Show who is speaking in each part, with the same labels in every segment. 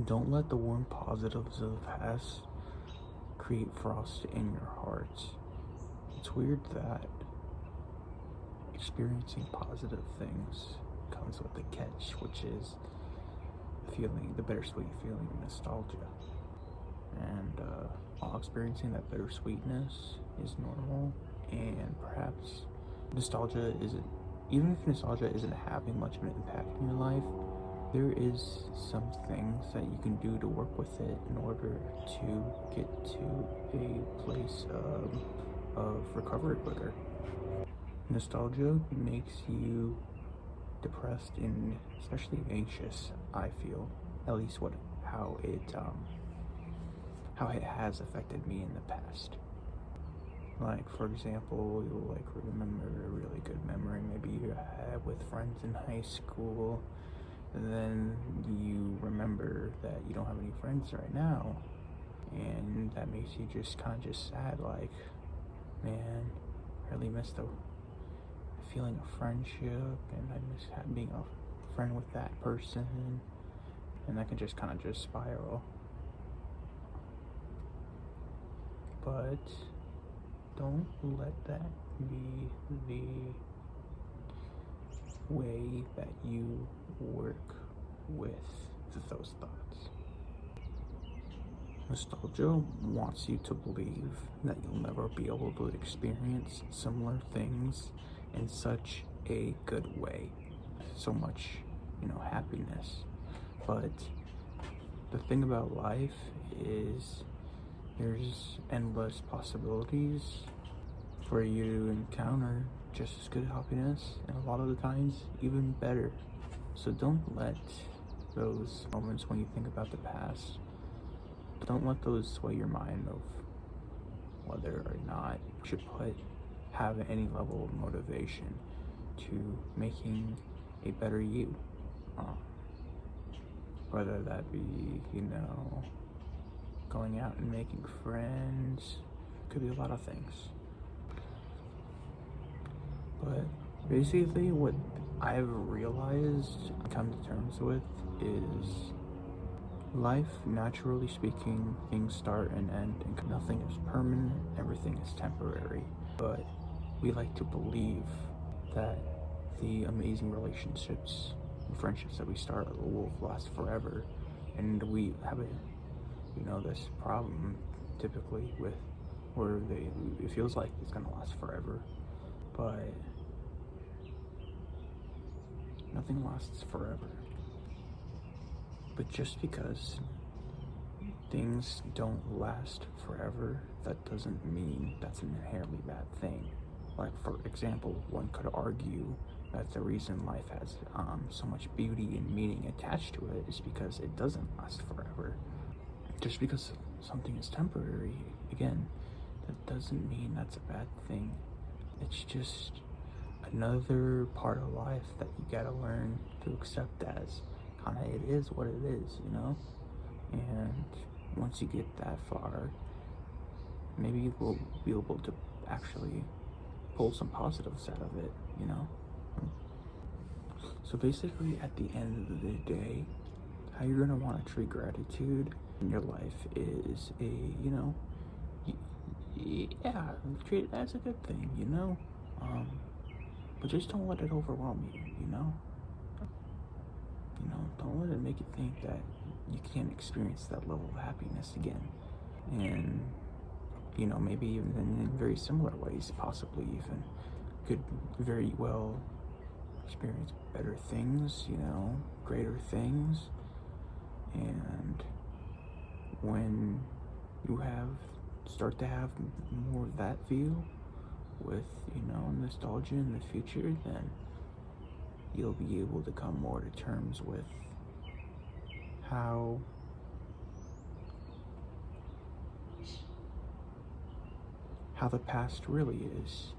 Speaker 1: Don't let the warm positives of the past create frost in your heart. It's weird that experiencing positive things comes with a catch, which is the bittersweet feeling of nostalgia. And while experiencing that bittersweetness is normal, and perhaps even if nostalgia isn't having much of an impact in your life, there is some things that you can do to work with it in order to get to a place of recovery quicker. Nostalgia makes you depressed and especially anxious, I feel, at least how it has affected me in the past. Like, for example, you'll remember a really good memory maybe you had with friends in high school, and then you remember that you don't have any friends right now, and that makes you just sad, like, man, I really miss the feeling of friendship, and I miss being a friend with that person, and that can just spiral. But don't let that be the way that you work with those thoughts. Nostalgia wants you to believe that you'll never be able to experience similar things in such a good way, so much, happiness. But the thing about life is there's endless possibilities for you to encounter just as good happiness, and a lot of the times even better. So don't let those moments when you think about the past, don't let those sway your mind of whether or not you should have any level of motivation to making a better you. Whether that be, going out and making friends, could be a lot of things. But basically what I've realized, come to terms with, is life, naturally speaking, things start and end, and nothing is permanent, everything is temporary. But we like to believe that the amazing relationships and friendships that we start will last forever, and we have this problem typically with where it feels like it's gonna last forever, but nothing lasts forever. But just because things don't last forever, that doesn't mean that's an inherently bad thing. Like, for example, one could argue that the reason life has so much beauty and meaning attached to it is because it doesn't last forever. Just because something is temporary, again, that doesn't mean that's a bad thing. It's just another part of life that you gotta learn to accept as it is what it is, And once you get that far, maybe we'll be able to actually pull some positives out of it, So basically, at the end of the day, how you're gonna want to treat gratitude in your life is treat it as a good thing, but just don't let it overwhelm you, don't let it make you think that you can't experience that level of happiness again. And, maybe even in very similar ways, possibly even could very well experience better things, greater things. And when you start to have more of that feel with, nostalgia in the future, then you'll be able to come more to terms with how the past really is,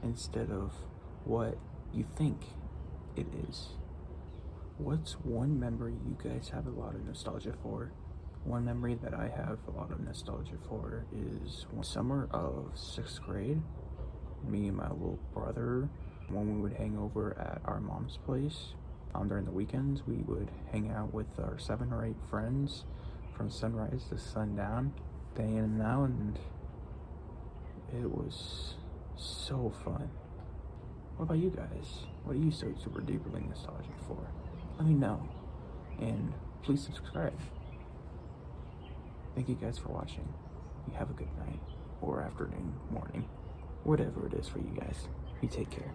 Speaker 1: instead of what you think it is. What's one memory you guys have a lot of nostalgia for? One memory that I have a lot of nostalgia for is one summer of 6th grade. Me and my little brother, when we would hang over at our mom's place, During the weekends, we would hang out with our 7 or 8 friends from sunrise to sundown, day in and out, and it was so fun. What about you guys? What are you so super deeply nostalgic for? Let me know, and please subscribe. Thank you guys for watching. You have a good night, or afternoon, morning, whatever it is for you guys. You take care.